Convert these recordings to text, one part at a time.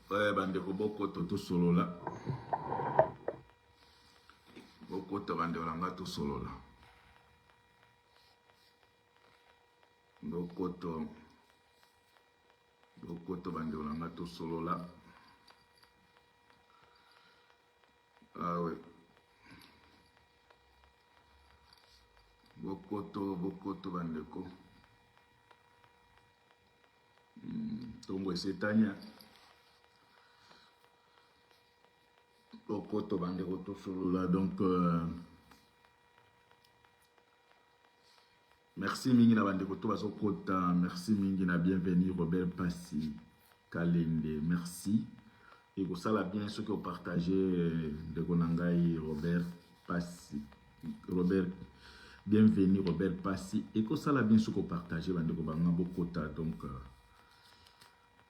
bandeko bokoto tosolola. Bokoto bandeko langa tosolola. Bokoto bandeko langa tosolola. Ah ouais. Bokoto bandeko. Tombo esetanya. Bokoto bandeko tosolola. Donc merci mingi na bandeko to bazokota. Merci mingi na bienvenue Robert Passi Kalende. Merci. Et que ça l'a bien ce que vous partagez de Gonangai Robert Passi. Robert, bienvenue Robert Passi. Et que ça l'a bien ce que vous partagez bandeko banga bokota. Donc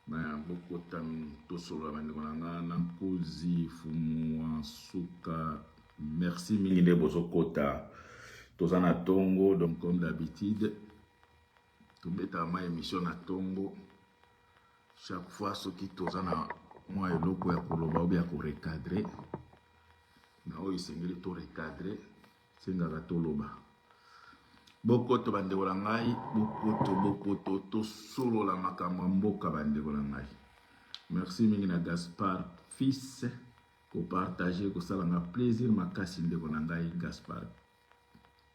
bokota to solo bandeko nanga Nankozi Fumu Suka. Merci mingi de bozokota. Tozana Tongo, donc comme d'habitude, tout bêta ma émission na Tongo. Chaque fois, ceux qui tozana moi et l'autre ya koloba ou bien ko recadrer. Na oyi sengeli to recadrer, sengaka to loba. Bokoto bandeko la ngai, bokoto to solo la makambo mboka bandeko la ngai. Merci mingi na Gaspard fils ko partager ko sala nga plaisir makasi ndeko na ngai Gaspard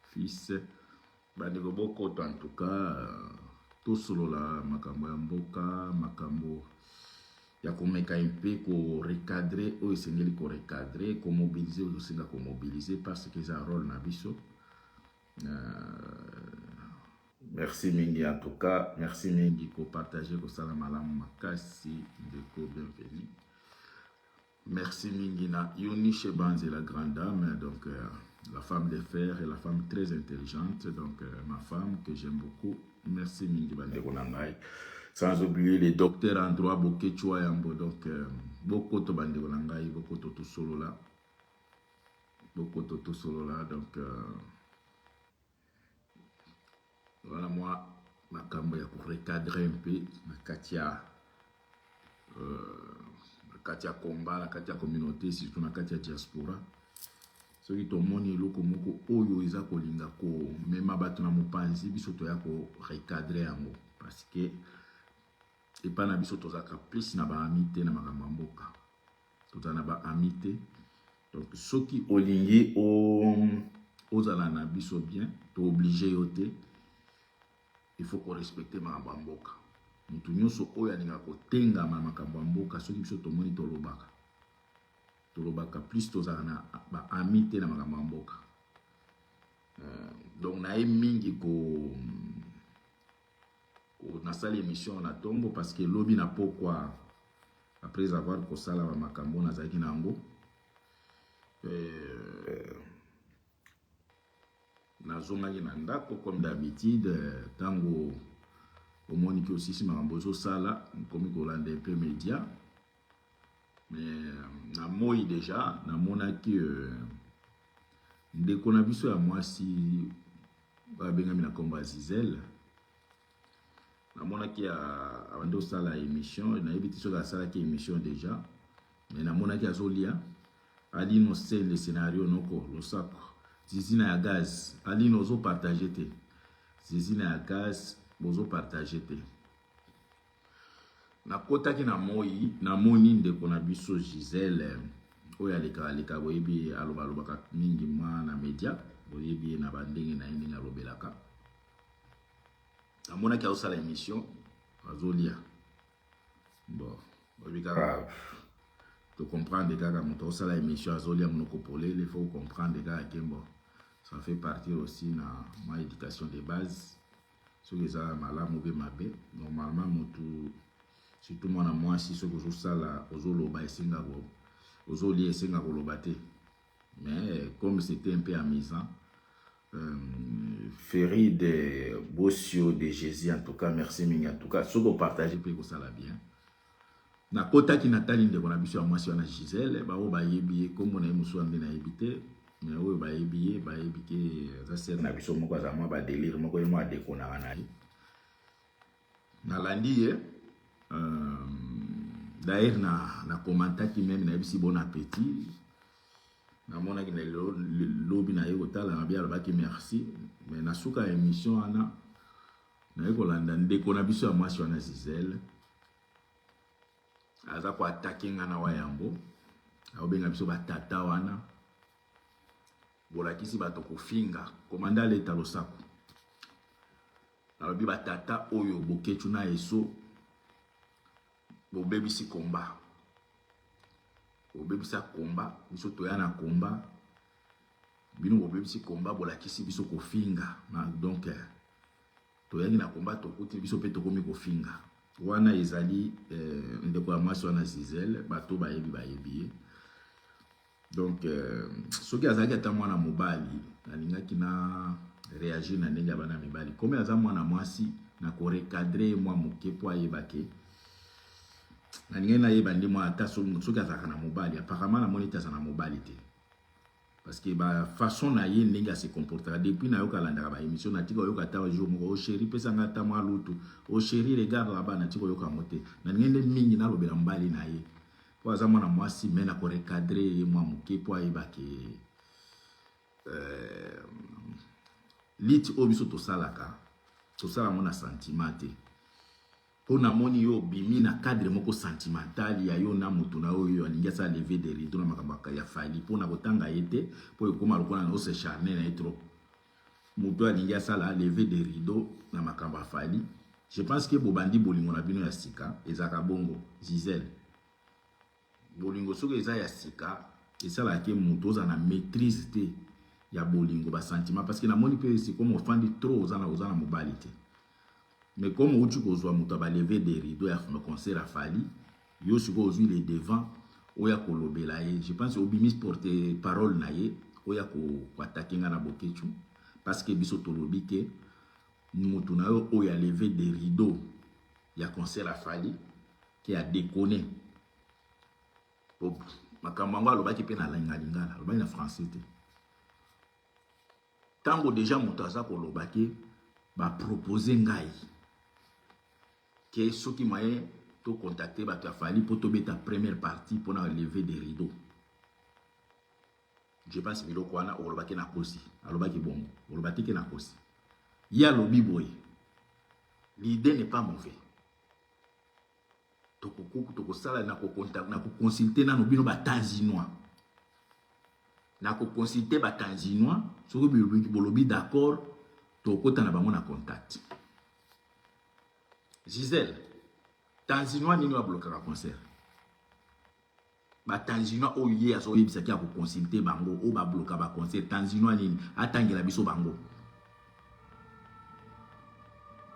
fils bandeko bokoto en tout cas to solo la makambo ya mboka makambo ya komeka mpe ko recadrer o esengeli ko recadrer ko mobiliser o senga ko mobiliser parce que ça rôle na biso. Merci mingi en tout cas, merci mingi ko partager ko sala malamu makasi ndeko bienvenue. Merci mingi na Yoni Shebanze la grande dame, donc la femme de fer et la femme très intelligente, donc ma femme que j'aime beaucoup. Merci mingi bandeko nangai. Sans oublier les docteurs en droit Bokechua Yambo, donc beaucoup de bandeko nangai, beaucoup de tout solo là. Beaucoup de tout solo là, donc voilà moi ma campagne pour recadrer un peu ma Katia combat, la Katia communauté, surtout la Katia diaspora. Ce qui tomoni loko moko oyo iza ko linga ko mema bato na mopanzi biso to ya ko recadrer yango parce que et pas na biso to zaka plus na ba amité na makambo mboka. To na ba amité. Donc ce qui olingi ozala na biso bien, to obligé yote. Il faut qu'on respecte makambo mboka. Mutu nyonso oyo alinga kotenga makambo mboka soki biso tomoni tolobaka. Tolobaka plus tozala na ba amité na makambo mboka. Donc na mingi ko nasali émission na Tongo parce que lobi na pourquoi après avoir kosala ba makambo na zaki nango nazongaki na ndako comme d'habitude tango au monique aussi si makambo zo sala comme kolanda un peu média mais na moi déjà na monaki ndeko na biso ya mwasi ba benga mina komba Zizel na monaki avant sala émission na ebiti so la sala ki émission déjà mais na monaki azolia ali no c'est le scénario noko lo sako zizina ya gaz ali no zo partager te zizina ya gaz bozo partager te na kota ki na moi na moni ndeko na biso Gisèle oyo aleka boyebi aloba mingi mwa na media boyebi na bandenge na ndenge alobelaka na mona ki osala émission azolia bon boyebi to comprendre kaka moto osala émission azolia monoko polele il faut comprendre kaka ke bon ça fait partie aussi na ma éducation de base. Ce que ça malamu be mabe normalement mutu surtout moi na moi si ce que sala ozoloba esenga go ozoli esenga ko lobate mais comme c'était un peu amusant Ferry de Bossio de Jésus en tout cas merci mingi en tout cas ce que partager pe ko sala bien na kota ki natali ndeko na biso ya mwasi wana Gisèle ba o ba yebi comme na musu ande na yebite mais oyo ba yebi ke za ser na biso moko za mwa ba délire moko ye mwa deko na kanali na landi D'ailleurs, na commentaire qui même na si bon appétit. Na mona ki na lobby na yeko tala na bien ki merci. Mais na suka émission ana na yeko landa ndeko na biso ya mwasi wana Zizel. Aza ko attaquer ngana wa yambo. Aobenga biso batata wana. Bolakisi bato kofinga komanda leta losako. Alobi batata oyo boketu na eso bobebisi komba. Bobebisa komba, biso toya na komba. Bino bobebisi komba bolakisi biso kofinga. Donc toyaki na komba tokuti biso pe tokomi kofinga. Wana ezali ndeko ya mwasi wana Zizel, bato bayebi. Donc soki azalaki ata mwana mobali nalingaki na réagir na ndenge ya bana mibali. Comme aza mwana mwasi na ko recadrer mwa moke po ayebake. Nalingaki na yeba ndi mwa ata soki azalaka na mobali apparemment na moni ata na mobali te. Parce que ba façon na ye ndenge a se comporter depuis na yoka landaka ba émission na tika yoka ta jour moko o chéri pesa ngata mwa lutu. O chéri regarde là-bas na tika yoka mote. Nalingaki mingi na lobela mbali na ye. Po aza mwana mwasi me na ko recadrer mwa moke po ayebake lit obiso to salaka to sala mona sentiment te po na moni yo bimi na cadre moko sentimental ya yo na mutu na oyo alingi sa lever des rideaux na makambaka ya fali po na kotanga yete po ekoma lokona na ose charner na etro mutu alingi sa la lever des rideaux na makamba fali. Je pense que bobandi bolingo na bino ya sika ezaka bongo Zizel bolingo soki eza ya sika esala ke mutu oza na maîtrise te ya bolingo ba sentiment parce que na moni pe c'est comme ofandi trop ozana mobali te. Mais comme uti kozwa mutu ba lever des rideaux ya no concert a fali yo siko ozwi les devant oya kolobela ye. Je pense obimis porter parole na ye oya ko attaquer na bokechu parce que biso tolobi ke mutu na yo oya lever des rideaux ya concert a fali qui a déconné. Makambo alobaki pe na lingala alobaki na français te. Tango déjà mutaza kolobaki ba proposer ngai que ceux qui m'aient to contacter ba fali pour to beta première partie pour na lever des rideaux. Je pense que biloko wana olobaki na kosi alobaki bongo olobaki ke na kosi ya lobi boy. L'idée n'est pas mauvaise. Toko sala na ko contact na ko consulter na no bino ba tanzinois. Na ko consulter ba tanzinois soko bolobi d'accord toko ta na bango na contact. Zizel tanzinois nini wa bloquer concert. Ba tanzinois o ye aso yebisa ki ko consulter bango o ba bloquer ba concert tanzinois nini atangela biso bango.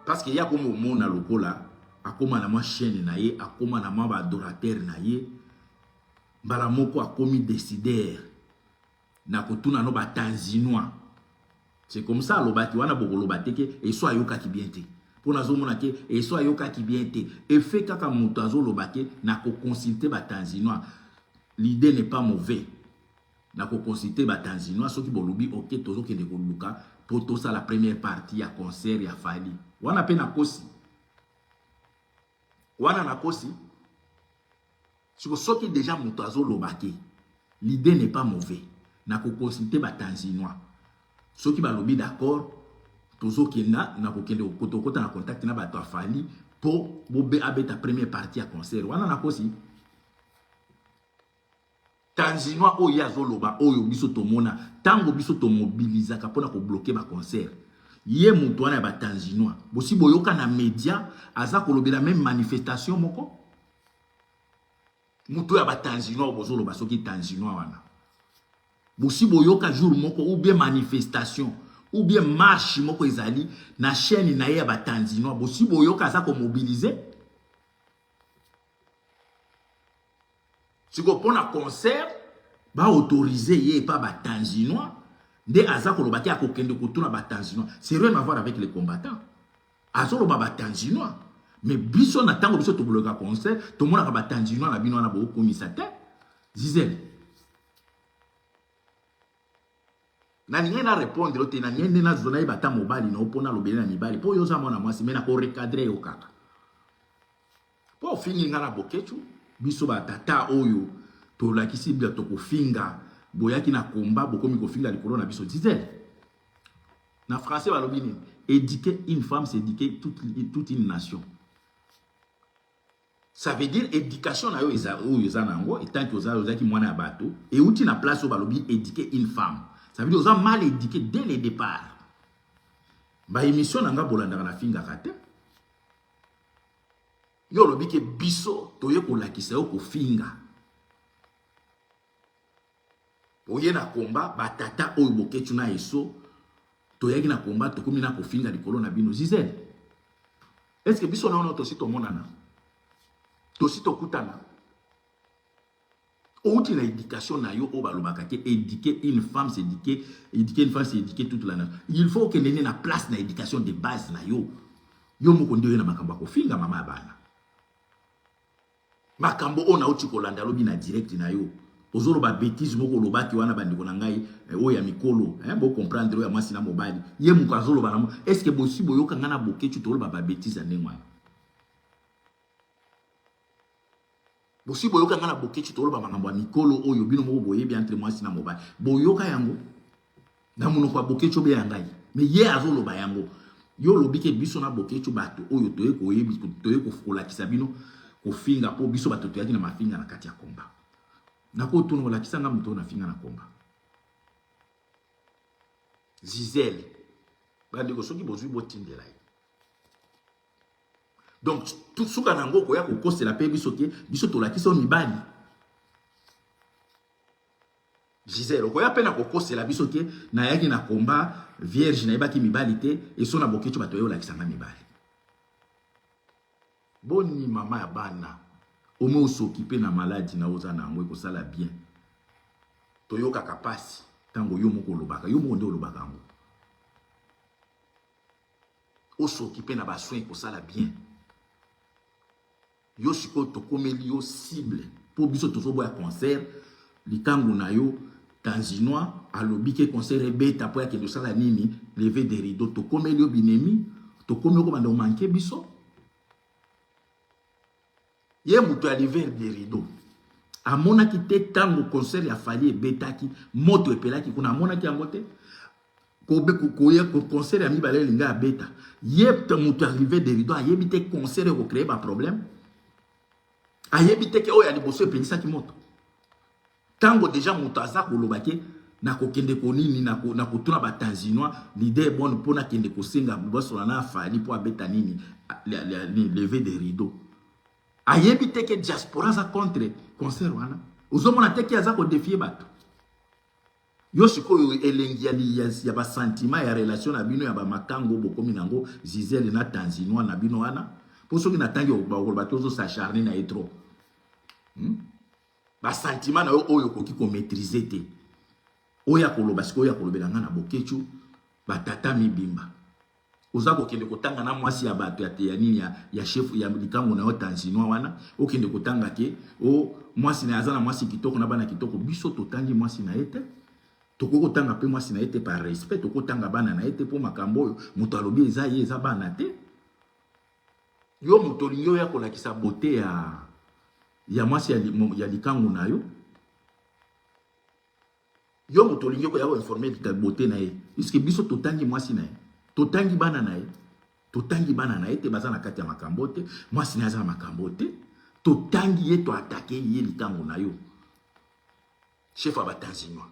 Parce que ya komo mona lokola akoma na ma chaîne na ye akoma na ma ba adorateur na ye mbala moko akomi décideur na kotuna no ba tanzinois. C'est comme ça lobaki wana bokolo bateke et so ayoka ki bien te pona zo mona ke et so ayoka ki bien te et fait kaka mutu azo lobaki na ko consulter ba tanzinois. L'idée n'est pas mauvaise na ko consulter ba tanzinois soki bolobi OK tozo ke de ko luka pour tout ça la première partie ya concert ya fali wana pe na kosi wana na kosi soki déjà mutu azo lobaki l'idée n'est pas mauvaise na ko consulter ba tanzinois soki ba lobi d'accord tozo kenda na ko kende kota na contact na ba to fali po bobe abeta première partie ya concert wana na kosi tanzinois oyo azo loba oyo biso to mona tango biso to mobiliser ka pona ko bloquer ba concert ye mutu wana ya ba tanzinois bosi boyoka na média aza ko lobela même manifestation moko mutu ya ba tanzinois bozo loba soki tanzinois wana bosi boyoka jour moko ou bien manifestation ou bien marche moko ezali na chaîne na ye ya ba tanzinois bosi boyoka aza ko mobiliser siko pona concert ba autoriser ye pa ba tanzinois nde aza kolobaki akokende kutuna ba tanzinois. C'est rien à voir avec les combattants. Azo loba ba tanzinois. Mais biso na tango biso to bloquer concert, to mona ba tanzinois na bino na bo komisa te. Zizel. Na ninge na répondre ote na ninge na zona ibata mobali na opona lobele na mibali. Po yoza mona mwasi mena ko recadrer yo kaka. Po fini ngana bokechu biso ba tata oyo to la kisi bia to kofinga boyaki na komba bokomi kofinga likolo na biso Gisèle. Na français balobi ni éduquer une femme c'est éduquer toute une nation. Ça veut dire éducation na yo eza nango etant que ozaki mwana ya bato et outi na place au balobi éduquer une femme. Ça veut dire oza mal éduqué dès le départ. Ba émission nanga bolanda na finga kate. Yo lobi ke biso toye ko lakisa yo ko finga. Oye na komba batata oyo boketu na eso toyaki na komba tokomi na ko finga likolo na bino Gisèle. Est-ce que biso na ono to si to monana? To si to kutana? Outi la éducation na yo o balobaka ke éduquer une femme c'est éduquer une femme c'est éduquer toute la nation. Il faut que nene na place na éducation de base na yo. Yo moko ndio na makambo ko finga mama bana. Makambo ona uti ko landa lobi na direct na yo. Ozolo ba bêtise moko lobaki wana bandiko na ngai o ya mikolo, bo comprendre ya mwasi na mobali. Ye muko azolo bana mo. Est-ce que bosi boyoka ngana boketu to loba ba bêtise ndengwa? Bosi boyoka ngana boketu to loba makambo ya mikolo oyo bino moko boyebi entre mwasi na mobali. Boyoka yango na munoko kwa boketu be yangai. Mais ye azolo ba yango. Yo lobike biso na boketu bato oyo toye ko yebi toye ko fola kisabino ko finga po biso bato toyaki na mafinga na kati ya komba. Nako tono la kisanga muto na finga na komba. Gisèle. Bandeko soki bozui botindela. Donc tout suka nango koya ko kosela pe biso ke biso to la kisa mibali. Gisèle koya pe na ko kosela biso ke na yaki na komba vierge na ibaki mibali te et so na boketu bato yo la kisanga mibali. Boni mama ya bana. Omo s'occuper na maladie na oza na ngwe ko sala bien. Toyoka kapasi tango yo moko lobaka, yo moko nde lobaka ngo. O s'occuper na ba soin ko sala bien. Yo siko to komeli yo cible pour biso tozo boya concert likango na yo tanzinois alobi ke concert beta po ya ke do sala nini lever des rideaux to komeli yo binemi to komeli ko banda o manquer biso. Ye mutu aliver des rideaux. Amona ki te tango concert ya fali betaki moto epelaki kuna amona ki angote ko ye concert ya mibale linga beta. Ye mutu aliver des rideaux ayebi te concert ko créer ba problème. Ayebi te ke oya liboso epelisa ki moto. Tango déjà mutu aza ko lobake na ko kende ko nini na ko tuna ba tanzinois l'idée bonne pona kende ko senga boso na fali po abeta nini lever des rideaux. Ayebi teke diaspora za contre concert wana. Uzomona teke aza ko défier bato. Yo siko elengi ya ba sentiment ya relation na bino ya ba makango bokomi nango Gisèle na tanzinois na bino wana. Pour ceux qui n'attendent pas bato zo s'acharner na etro. Ba sentiment na oyo koki ko maîtriser te. Oya koloba siko oya kolobelanga na bokechu ba tata mibimba. Ozako kende kotanga na mwasi ya bato ya nini ya chef ya likango na tanzinois wana okende kotanga ke o mwasi na azana mwasi kitoko na bana kitoko biso totangi mwasi na ete toko kotanga pe mwasi na ete par respect toko tanga bana na ete po makambo muto alobi eza ye eza bana te yo muto linyo ya kolakisa beauté ya mwasi ya likango na yo muto linyo ko ya informer ka beauté na ye puisque biso totangi mwasi na ye totangi bana na ye te baza na kati ya makambo te mwasi na aza na makambo te totangi ye to attaquer ye likango na yo chef aba tanzinois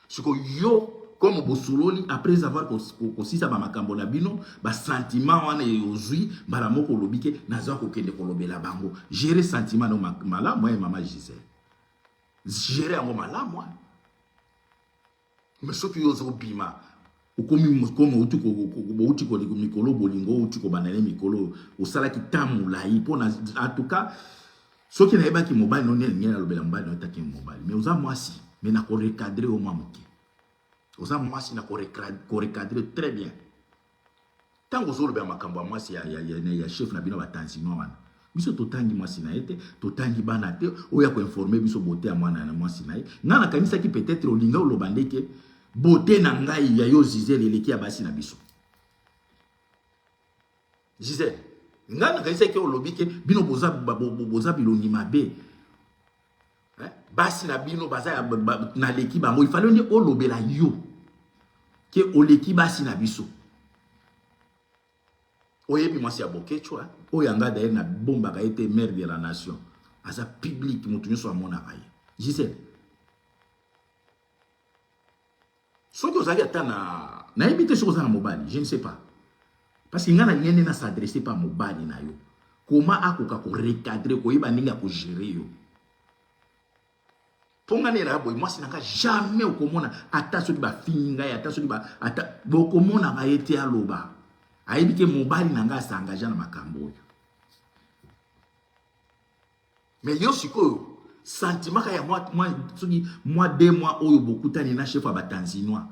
siko yo comme bosuloli après avoir kosisa ba makambo na bino ba sentiment wana yozui bala moko lobike naza ko kende kolobela bango gérer sentiment no malamu moi mama Gisèle gérer ngo malamu mais soki yozo bima comme uti ko mikolo bolingo uti ko banane mikolo osala ki tamula ipona en tout cas soki na ebaki mobile non ngena lobela mobile no taki mobile mais oza mwasi mais na ko recadrer au mamuke oza mwasi na ko recadrer très bien tango zo lobela makambo ya mwasi ya chef na bino ba tanzinois wana biso totangi mwasi na ete totangi bana te oya ko informer biso beauté ya mwana na mwasi na ye ngana kanisa ki peut-être olinga olobandeke beauté na ngai ya yo Gisèle eleki ya basi na biso Gisèle Ngana kaisa ke olobi ke bino boza biloni mabe. Basi na bino baza na leki bango il fallait ni olobela yo ke oleki basi na biso. Oyebi mwasi ya Bokechwa, oyanga d'ailleurs na bomba ka été maire de la nation. Asa public mutu nyoso amona kaye. Gisèle. Soki ozali ata na ebite soki ozala mobali, je ne sais pas. Parce que ngana ngene na s'adresser pas mobali na yo. Comment akoka ko recadrer ko yeba ndinga ko gérer yo. Pongane la boy mwasi nanga jamais okomona ata soki ba finga ata soki ba ata bokomona ba ete aloba. Ayebi ke mobali nanga sa engagé na makambo oyo. Mais yo sikoyo sentiment ka ya soki moi 2 mois oyo bokutani na chef ba tanzinois.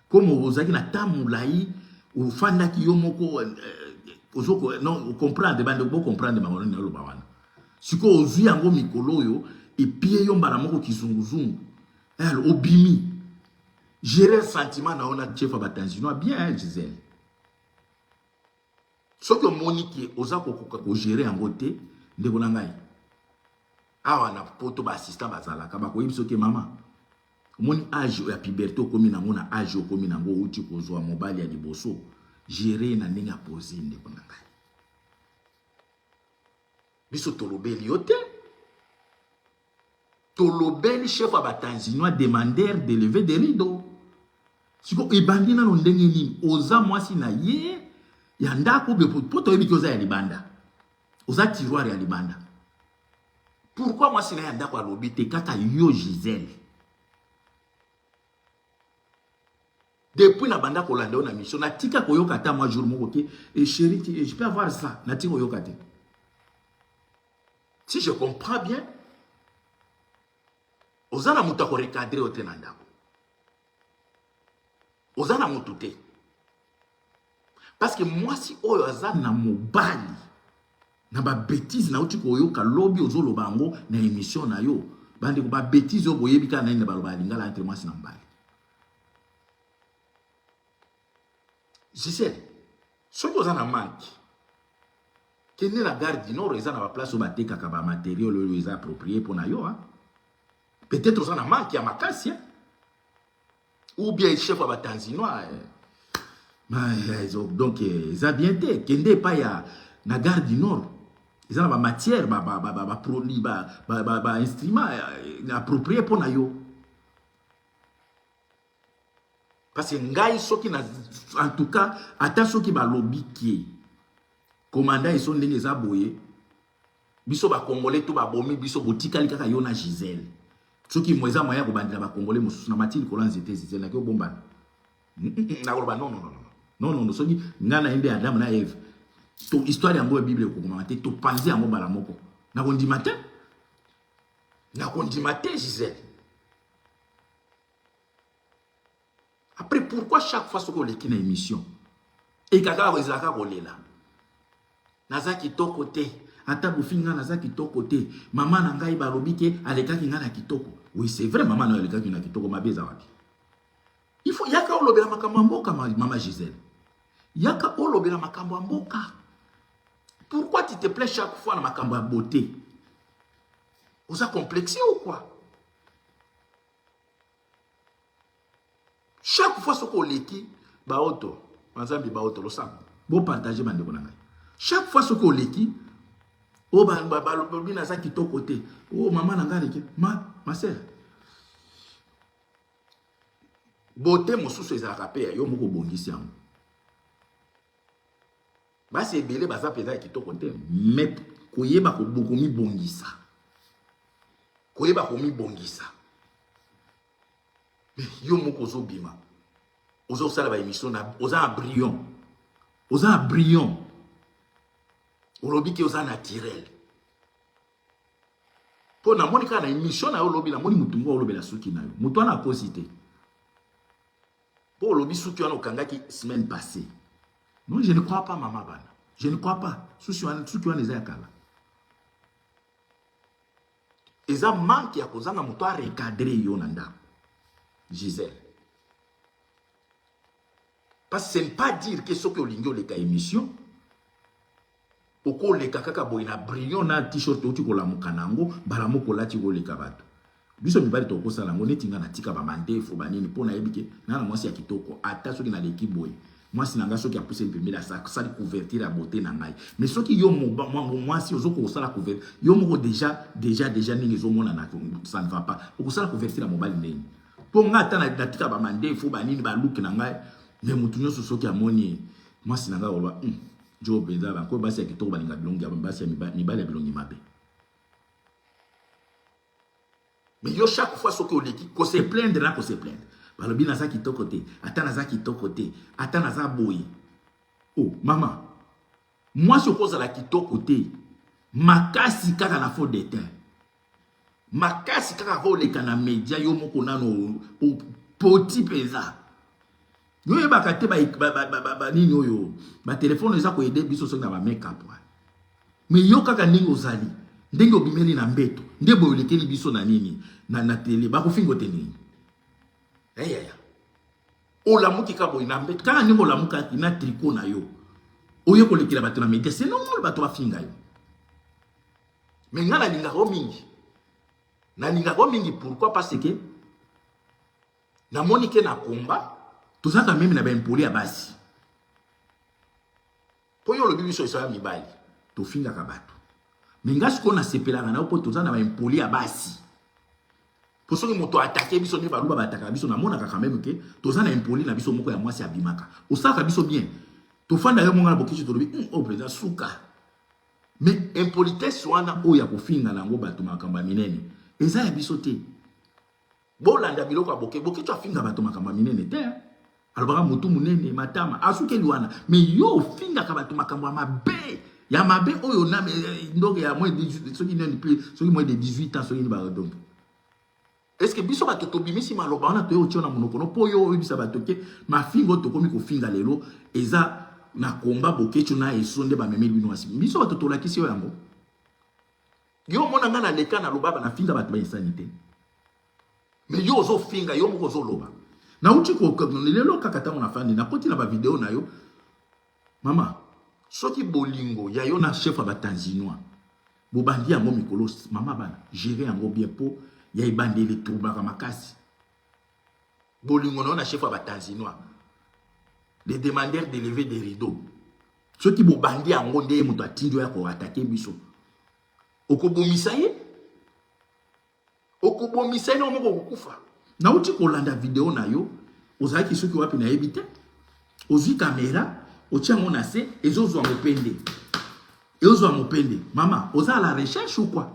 Comme ozaki na tamulai ofanda ki yo moko ozoko non comprendre bande bo comprendre mamono na loba wana. Siko ozwi yango mikolo oyo et puis yo mbala moko kizunguzungu. Elle obimi. Gérer sentiment na ona chef ba tanzinois bien Gisèle. Ce que Monique oza ko gérer en côté de bonangai. Awa na poto ba assistant bazala ka ba ko yibiso ke mama. Moni âge ya puberté komi na ngona âge komi na ngo uti ko zo mobali ya liboso. Gérer na ndinga poser de bonangai. Biso tolobeli yote. Tolobeli chef ba tanzinois demandeur de lever des rideaux. Siko ibandi na ndenge ni oza mwasi na ye ya ndako be poto yebi koza ya libanda. Oza tiroir ya libanda. Pourquoi moi si na ya ndako alobi te kaka yo Gisèle? Depuis na banda ko landa na mission na tika koyoka ta moi jour moko ke et chérie je peux avoir ça na tika koyoka te. Si je comprends bien ozana muta ko recadrer ote na ndako. Ozana mutu te. Parce que moi si oyo aza na mobali na ba bêtise na uti koyoka lobby ozolo bango na émission na yo bande ko ba bêtise yo boyebi ka na inde baloba lingala entre moi si na mbali. Je sais ce que ozana manque kene la gare du nord eza na ba place o bateka ka ba matériel oyo eza approprié pour na yo hein. Peut-être ozana manque ya makasi hein? Ou bien chef wa batanzinois donc ils ont bien été kende pa ya na gare du nord ils ont ba matière ba produit ba instrument approprié pour na yo parce que ngai soki na en tout cas ata soki ba lobby qui commandant ils sont ndenge za boye biso ba congolais to ba bomi biso botikali kaka yo na Gisèle soki moza moya ko bandila ba congolais mususu na matili ko lanze te Gisèle na ko bomba na ko ba non soki ngana inde Adam na Eve to histoire ya mbo Bible ko komate to panzi ya mobala moko na ko ndimate Gisèle. Après pourquoi chaque fois que les kina émission et kaka wezaka kolela nazaki to côté ata bufinga nazaki to côté maman na ngai balobi ke alekaki ngana kitoko oui c'est vrai maman na alekaki na kitoko mabeza wapi il faut yaka olobela makambo mboka maman Gisèle. Yaka olobela makambo mboka. Pourquoi tu te plais chaque fois na makambo ya beauté? Vous a complexé ou quoi? Chaque fois ce qu'on leki baoto, mazambi baoto lo sam. Bon partager bande bonanga. Chaque fois ce qu'on leki o balobi na za kitoko te. Oh maman na ngari ma sœur. Beauté mosusu ezalaka pe yo moko bongisi yango. Basi ebele baza peza kitoko te mais koyeba ko bokomi bongisa. Koyeba komi bongisa. Yo moko zo bima. Ozo sala ba émission na oza brillant. Oza brillant. Olobi ke oza naturel. Po na monika na émission na olobi na moni mutungo olobi la suki na yo. Mutu na posité. Pour le bisou qui a okangaki semaine passée. Non, je ne crois pas, maman bana. Je ne crois pas. Sous qui a les akala. Et ça manque à cause d'un moto à recadrer yonanda. Gisèle. Parce que ce n'est pas dire que ce que l'ingio les cas émission. oko leka kaka boy na brillant na t-shirt oti ko la mukanango bala moko lati ko leka bato biso mibali to ko sala ngo netinga na tika ba mandefo banini pona yebike na mwasi ya kitoko ata soki na leki boy mwasi nanga soki a poussé mpemela ça ça couverture la beauté na ngai mais soki yo mwasi ozoko sala couverture yo moko déjà ningi zo mona na ça ne va pas oko sala couverture la mobile neni po ngata na tika ba mandefo banini ba look na ngai mais mutu nyoso soki amoni mwasi nanga olwa jo benza ba ko basi ya kitoko baninga bilongi ya basi ya mibali ya bilongi mabe. Mais yo chaque fois ce que oleki ko se plaindre na ko se plaindre balobi na za kitoko te ata na za kitoko te ata na za boyi. Oh mama moi je pose la kitoko te makasi kaka na faux d'état makasi kaka ko leka na media yo moko nano poti peza yo yeba kate ba nini oyo ba téléphone eza ko aider biso so na ba make up mais yo kaka ningo zali ndenge obimeli na mbeto nde boyolekeli biso na nini na tele ba ko fingo te nini ya olamuki ka boy na mbeto kaka ningo olamuka na tricot na yo oyo ko lekela bato na media c'est normal bato ba finga yo mais ngana linga ko mingi na linga ko mingi pourquoi parce que na monike na komba tozaka même na ba impoli ya basi po yo lobi biso isa mibali to finga ka bato mais ngasi ko na sepelanga na po tozana ba impoli ya basi po soki moto attaquer biso ne baluba ba attaquer biso na mona ka quand même que tozana impoli na biso moko ya mwasi abimaka osaka biso bien to fanda yo monga na bokichi to lobi oh président suka mais impolitesse wana o ya ko finga na ngo bato makamba minene eza ya biso te bolanda biloko ya bokichi afinga bato makamba minene te alobaka mutu munene matama asuke liwana mais yo finga ka bato makambo ya mabe ya mabe oyo na ndoke ya moins de 18 soki nani plus soki moins de 18 ans soki ni ba donc est-ce que biso bato tobimisi maloba wana to yo tiona monoko no po yo bisa bato ke mafingo to komi ko finga lelo eza na komba bokechu na esonde ba memeli bino wasi biso bato to lakisi yo yango yo mona ngana leka na loba na finga bato ba insanité mais yo zo finga yo moko zo loba na uchi ko lelo kaka tango na fandi na poti na ba video na yo mama soki bolingo ya yo na chef ba tanzinois bo bandi yango mikolo mama bana gérer yango bien po ya ibandi le trouba ka makasi bolingo na chef ba tanzinois les demandeurs de lever des rideaux soki bo bandi yango nde muto atinjo ya ko attaquer biso okobomisa ye no moko kukufa na uti ko landa video na yo ozaki soki wapi na ebite ozi caméra otiango na se ezozwa mopende mama oza la recherche ou quoi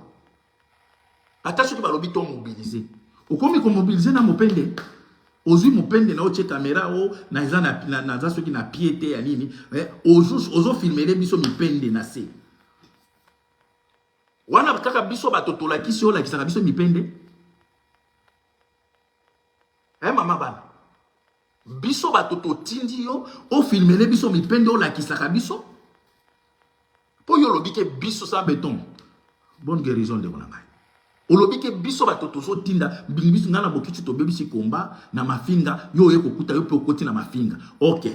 ata soki balobi to mobiliser okomi ko mobiliser na mopende ozwi mopende na otie caméra o na eza na za soki na piété ya nini ozo filmer biso mipende na se wana kaka biso bato tolakisi o lakisaka biso mipende mama bana biso bato totindi yo o filmer biso mipende o lakisaka biso po yo lobi ke biso sa béton bonne guérison de konanga olobi ke biso bato tozo tinda biso ngana bokichi to bebisi komba na mafinga yo ye kokuta yo pe okoti na mafinga OK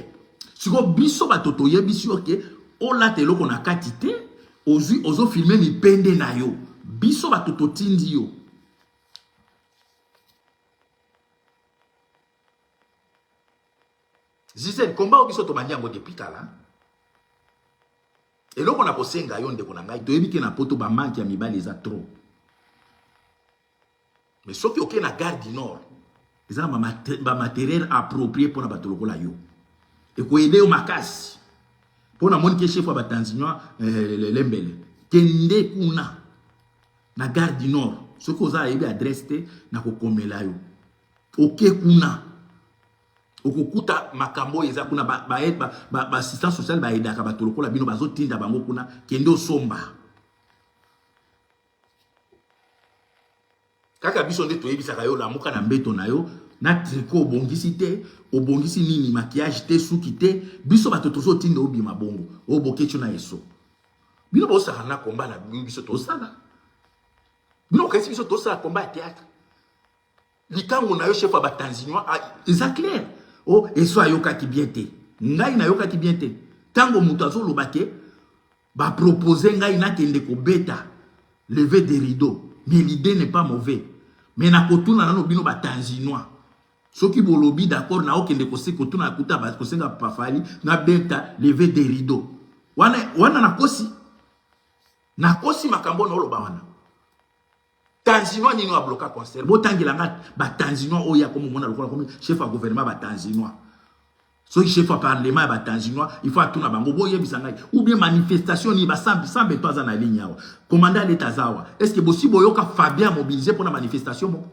siko biso bato to yebisi OK o la teloko na katite ozo filmer mipende na yo biso bato totindi yo Gisèle, combat au biso to bandi yango depuis kala. Et loko na kosenga yo ndeko na ngai to yebike na poto ba manki ya mibali za trop. Mais soki oké na gare du Nord, ils ont ba matériel approprié pour na batoloko la yo. Et ko aider au makasi. Pour na moni ke chef wa batanzinois lembele. Kende kuna na gare du Nord. Soki oza yebi adresse te na ko komela yo. Oké kuna okukuta makambo eza kuna ba assistance sociale ba aidaka batoloko la bino bazo tinda bango kuna kende osomba kaka biso nde toyebisaka yo lamuka na mbeto na yo na tricot obongisi te obongisi nini maquillage te suki te biso bato tozo tinda obima bongo obokecho na eso bino bosaka na komba na biso tosala bino kasi biso tosala komba ya théâtre likango na yo chef ba tanzinois eza clair. Oh, et soit yoka ki bien te. Ngai na yoka ki bien te. Tango mutu azoloba ke Ba proposer ngai na kende ko beta lever des rideaux. Mais l'idée n'est pas mauvaise. Mais na kotuna na no bino ba tanzinois. Soki bolobi d'accord na okende ko se kotuna kuta ba ko senga pafali na beta lever des rideaux. Wana na kosi makambo na oloba wana. Tanzinois nino a bloqué concert. Botangila nga ba tanzinois oya comme mona lokola comme chef à gouvernement ba tanzinois. So chef à parlement ba tanzinois, il faut atuna bango boye bisangai ou bien manifestation ni ba sans beto za na ligne yawa. Commandant l'état zawa. Est-ce que bossi boyoka Fabien mobilisé pour la manifestation mo?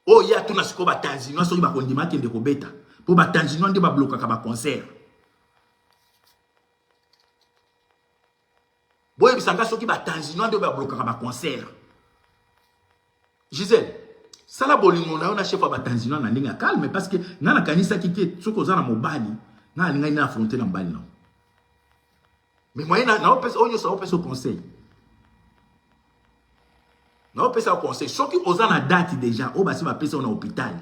Oya tuna siko ba tanzinois so ba kondima kende ko beta. Po ba tanzinois ndi ba bloqué ka ba concert. Boye bisanga soki ba tanzinois ndi ba bloqué ka ba concert. Gisèle, ça la bolingo na chef ba tanzinois na ndinga calme parce que ngana kanisa kiki soko za na mobali na linga ina affronter na mbali na. Mais moi na opesa onyo sa opesa conseil. Na opesa conseil soki oza na date déjà o basi ba pesa na hôpital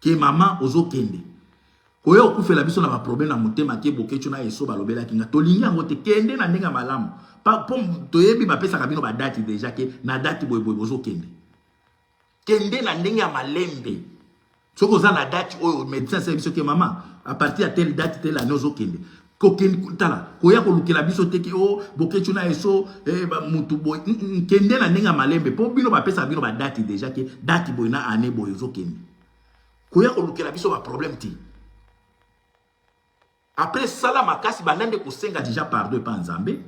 ke maman ozo kende. Koyo okufela biso na ba problème na motema ke bokecho na yeso balobela kinga to linga ngote kende na ndinga malamu. Pa pom toyebi ba pesa kabino ba date déjà ke na date boy ozo kende. Kende na ndenge ya malembe. Soko za na date oyo médecin service ke maman à partir de telle date telle année ozo kende. Ko kende tala koya ko lukela biso teke o bokechu na eso ba mutu boy kende na ndenge ya malembe po bino ba pesa bino ba date déjà ke date boy na année boy ozo kende. Koya ko lukela biso ba problème ti. Après sala makasi banande ko senga déjà pardon pa nzambe.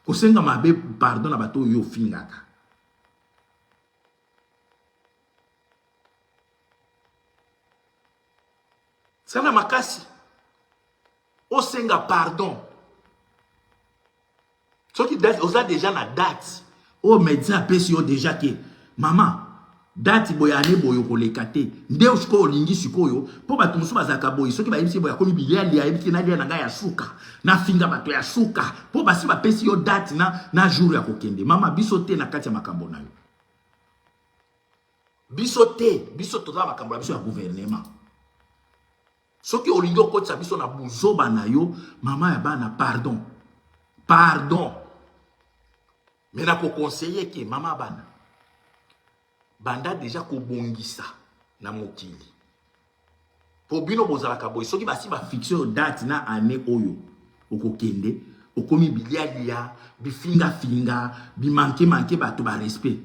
Ko senga mabe pardon na bato yo fingaka. Sana makasi. Osenga pardon. Ce qui date, osa déjà na date. O médecin pesi yo déjà que maman date boyane boyo ko lekate. Nde usko olingi sikoyo po batu musu bazaka boyi. Soki ba yebisi boya komi biliali ya yebisi na dia na nga ya suka. Na finga bato ya suka. Po basi ba pesi yo date na jour ya kokende. Mama biso te na kati ya makambo na yo. Biso te, biso toza makambo na biso ya gouvernement. Soki olingo kotsa biso na buzoba na yo, mama ya bana pardon. Pardon. Mais na ko conseiller ke mama bana. Banda déjà ko bongisa na mokili. Po bino bozala ka boy soki basi ba fixer date na année oyo okokende, okomi bilialia, bifinga finga, bi manke bato ba respect.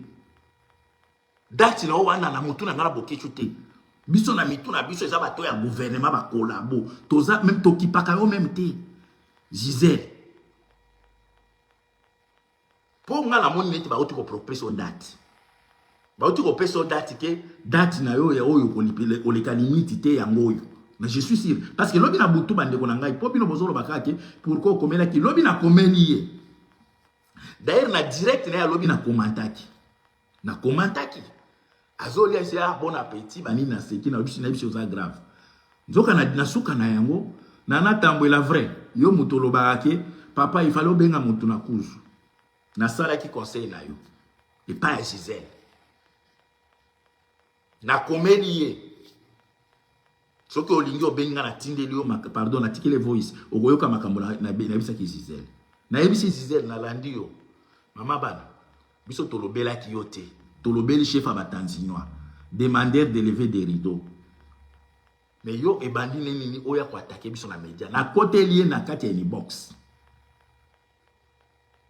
Date na wana na mutu na ngala bokechu te. Biso na mitu na biso eza bato ya gouvernement ba kolabo. Toza même tokipaka yo même te. Gisèle. Pour nga la moni neti ba oti ko proposer date. Ba oti ko proposer date ke date na yo ya oyo ko lipele ko leka limite te ya ngoyo. Mais je suis sûr parce que lobi na butu bande ko na ngai po bino bozolo bakake pourquoi komela ki lobi na komeli ye. D'ailleurs na direct na ya lobi na komantaki. Na komantaki. Azoli ya bon appétit bani na seki na biso na biso za grave. Nzoka na suka na yango na natambo la vrai yo mutolo baake papa il fallait benga mutu na kuzu. Na sala ki conseil na yo. Et pas Gisèle. Na komeli soki olingi obenga na tindeli yo pardon na tikele voice okoyoka makambo na bisa ki Gisèle. Na yebisi Gisèle na landi yo. Mama bana biso tolobela ki yo te. Tolobeli chef à batanzinois. Demandeur de lever des rideaux. Mais yo ebandi nini oya ko attaquer biso na média. Na côté lié na kati ni box.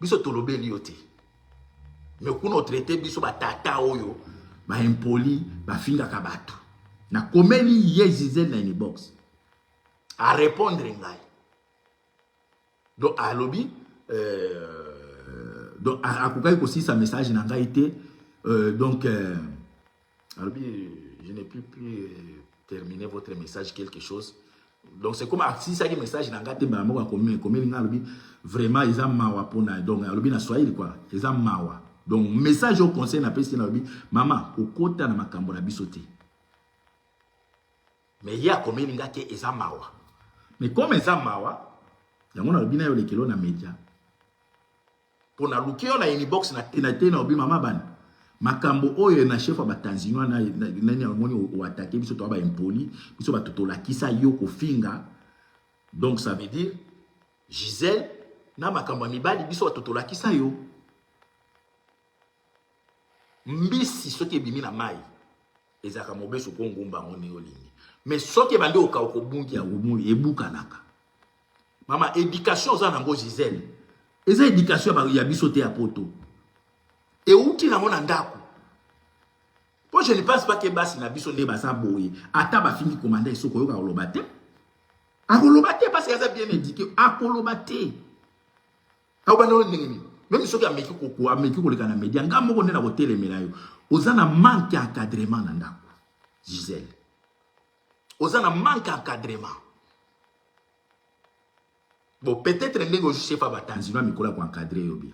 Biso tolobeli yo te. Mais kuno traité biso batata oyo ba impoli ba finga kabatu. Na komeli ye Gisèle na ni box. A répondre ngai. Donc à lobby donc à kukai ko si sa message na ngai te. Donc, alors, je n'ai plus terminer votre message, quelque chose. Donc, c'est comme si ça y message n'a pas été vraiment, ils ont mawa pour na. Donc, alors, bien, soyez quoi, ils ont mawa. Donc, message au conseil n'a pas été maman, au côté de ma cambo na bisoté. Mais il y a comme ils ont mawa. Mais comme ils ont mawa, il y a un bien les kilos na média. Pour na luki on a une box na tena obi mama ban. Makambo oyo na chef wa batanzinois na nani amoni o attaquer biso to ba impoli biso ba totola kisa yo ko finga. Donc ça veut dire Gisèle na makambo mibali biso atotolakisa yo mbisi soki ebimi na mai ezaka mobeso ko ngumba ngoni olingi mais soki bande oka okobungi ya omuli ebukanaka mama éducation za nango Gisèle eza éducation ya biso te ya poto et outi nango na ndako po je ne pense pas que basi na biso nde baza boye ata bafingi komanda isoko yoka koloba te akoloba te parce que aza bien éduqué akoloba te abana ndengeni même soki ameki koko ameki koleka na media nga moko nde na kotelemela yo oza na manque ya encadrement na ndako Gisèle oza na manque ya encadrement bon peut-être ndenge ozu chef abatanzino mikolo ya koencadre yo bien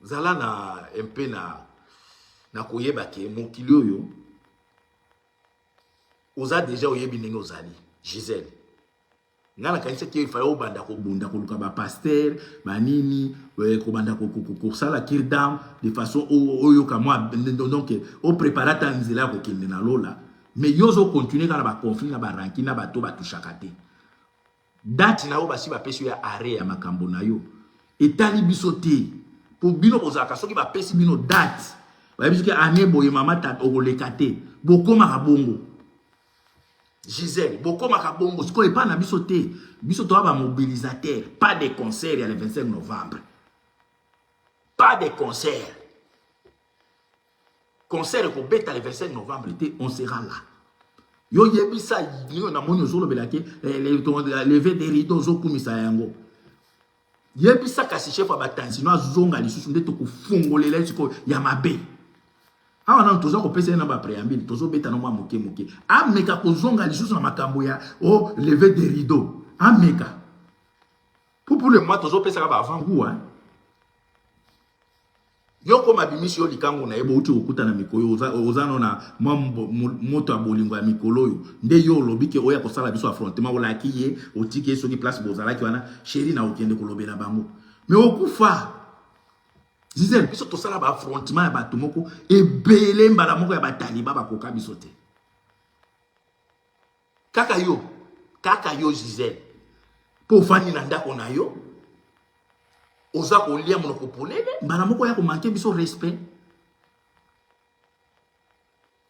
zala na un peu na koyeba ke mokili oyo oza déjà oyebi ndenge ozali Gisèle ngana kanisa ki il fallait obanda ko bunda ko luka ba pasteur banini ko banda ko sala kirdam de façon oyo ka moi donc au préparata nzela ko kende na lola mais yozo continuer kana ba conflit na ba ranki na bato ba tushakate date na o basi ba pesi ya arrêt ya makambo na yo etali bisote pour bino bozaka soki ba pesi bino date ba biso ke année boye mama ta okolekate bokoma ka bongo Gisèle, beaucoup m'a kabongo, ce qu'on est pas na bisoté, bisoto va mobilisateur, pas de concert le 25 novembre, pas de concert, concert ko beta le 25 novembre, on sera là. Yo yebi sa yo na moni ozolo belake lever des rideaux zo kumisa yango. Yebi sa kasi chef abatansi no azonga lisusu ndeto ko fungolela siko ya mabe. Ah non, toujours qu'on peut se faire préambule, toujours bêta non moke moke. Ameka kozonga lisusu na makambo ya oh lever des rideaux. Ameka. Pour le mois toujours peut se faire avant goût hein. Yo ko mabimisi yo likango na ebo uti okuta na mikoyo ozano na moto abolingo ya mikolo yo. Nde yo lobike oya ko sala biso affrontement ola kiye otiki so ki place bozala ki wana chéri na okende ko lobela bango. Mais okufa Gisèle, biso to sala ba affrontement ya bato moko ebele mbala moko ya bataliba bakoka biso te. Kaka yo Gisèle. Po fani na ndako na yo. Oza ko lia monoko polele, mbala moko ya ko manquer biso respect.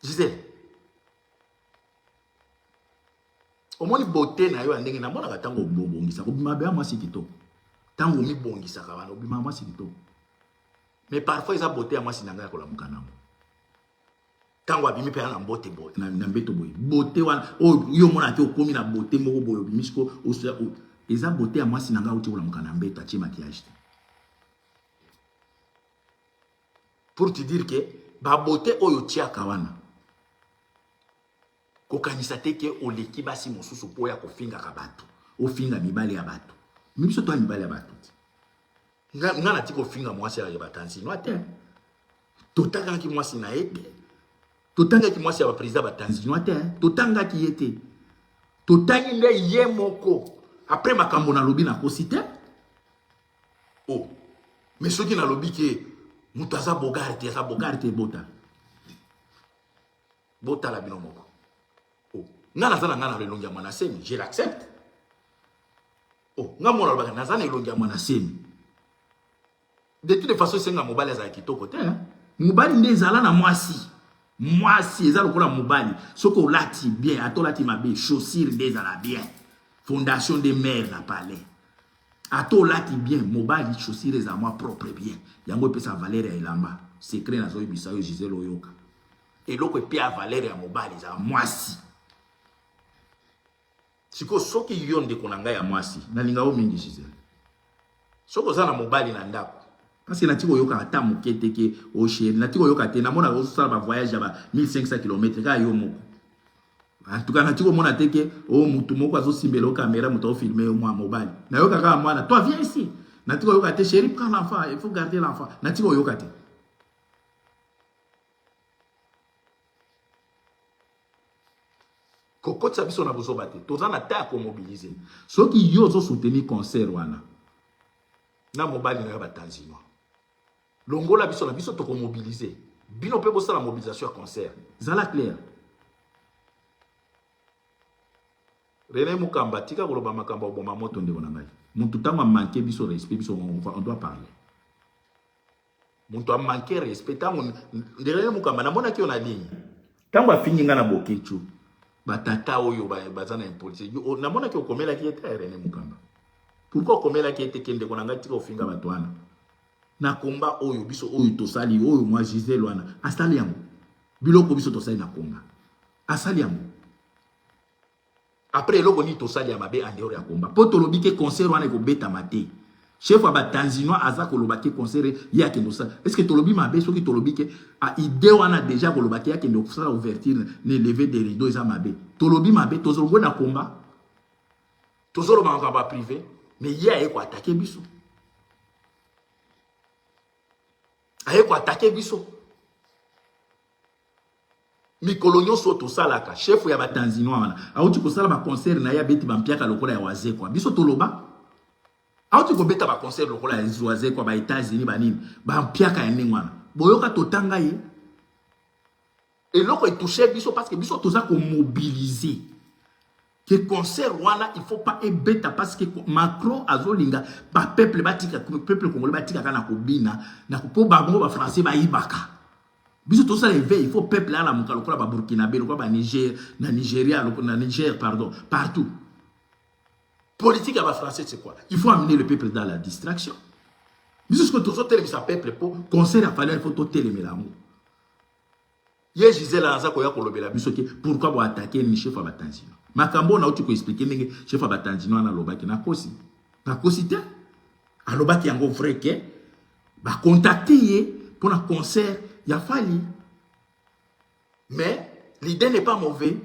Gisèle. Omoni beauté na yo ndenge na mona katango bongisa ko bima ba mwasi kitoko. Tango mi bongisa ka bana bima mwasi kitoko. Mais parfois ils ont beauté à moi si nanga ko la mukana. Tango abimi pe na mbote boy na mbeto boy. Beauté wana oh yo mona ke okomi na beauté moko boy bimisko o ils ont beauté à moi si nanga uti ko la mukana mbeto achi maquillage. Pour te dire que ba beauté oyo tia kawana. Ko kanisa te ke oleki basi mosusu po ya ko finga ka bato. O finga mibale ya bato. Mibiso to mibale ya bato. Ngana tiko finga mwasi ya batanzi no ate totanga ki mwasi na ete totanga ki mwasi ya président batanzi no ate totanga ki ete totangi nde ye moko après makambo na lobi na kosite oh mais soki na lobi ke mutaza bogarte bota la bino moko oh ngana zana ngana lelongi ya mwana semi je l'accepte oh ngamona lobaka nazana elongi ya mwana semi. De toute façon, c'est un mobile à qui côté. Mobile n'est pas na moisi. Moisi, c'est le mobile. Ce qu'on lati bien, à toi lati mabé, chaussures des ala bien. Fondation des mères n'a pas l'air. À toi lati bien, mobile, chaussures des à moi propre bien. Yango peut sa valeur et lamba. Secret na zoï bisayo Gisèle oyoka. Et l'autre peut à valeur et mobile, c'est à moisi. Si ko soki yon de konanga ya moisi, na lingao mingi Gisèle. Soko za na mobile na ndako. Parce que natiko yoka ata mokete ke o chéri natiko yoka te na mona osala ba voyage ya ba 1500 km ka yo moko en tout cas natiko mona te ke o mutu moko azo simbelo caméra mutu o filmer au moins mobile na yoka ka mwana toi viens ici natiko yoka te chéri prends l'enfant il faut garder l'enfant natiko yoka te kokot sa biso na bozo bate tozana ta ko mobiliser soki yo zo soutenir concert wana na mobile na batanzi no longola biso na biso to ko mobiliser bino pe bosa la mobilisation à concert zala clair René Mukamba tika koloba makamba oboma moto ndeko na ngai. Muntu tanga manquer biso respect biso on doit parler. Muntu a manquer respect tango René Mukamba na mona ki on a ligne. Tango afini nga na bokechu. Batata oyo bazana impolice. Na mona ki okomela ki ete René Mukamba. Pourquoi okomela ki ete kende kona ngai tika ofinga batwana? Na komba oyo biso oyo tosali oyo moi Gisèle wana asali yango. Biloko biso tosali na konga. Asali yango. Après loko ni tosali ya mabe andeo ya komba. Po tolobi ke concert wana ko beta mate. Chef wa batanzinois aza koloba ke concert ya kendo sa. Est-ce que tolobi mabe soki tolobi ke a idée wana déjà koloba ke ya kendo sa ouverture ne lever des rideaux za mabe. Tolobi mabe tozolongo na komba. Tozolo ba privé mais ya e ko attaquer biso. Aye ko attaquer biso. Mikolo nyonso tosalaka chef ya batanzinois wana auti kosala ba concert na ya beti bampiaka lokola ya waze kwa biso toloba auti ko beta ba concert lokola ya waze kwa ba États-Unis banini bampiaka ya ndenge wana boyoka totanga ye eloko etouche biso parce que biso toza ko mobiliser que concert wana il faut pas ebeta parce que Macron azolinga ba peuple batika peuple congolais batika kana kobina na ko bango ba français ba ibaka. Biso tout ça l'éveil, il faut peuple là la mukalokola ba Burkinabé, ba Niger, na Nigeria, na Niger pardon, partout. Politique à ba français c'est quoi? Il faut amener le peuple dans la distraction. Biso ce que tout ça sa peuple pour conseil à falloir il faut tout télémer l'amour. Hier Gisèle Anza ko ya kolobela biso ke pourquoi bo attaquer ni chef ba Tanzino. Makambo na uti ko expliquer ndenge chef ba Tanzino na lobaki na kosi. Na kosi te. Alobaki yango vrai ke ba contacter ye pour un concert. Il a fallu. Mais l'idée n'est pas mauvaise.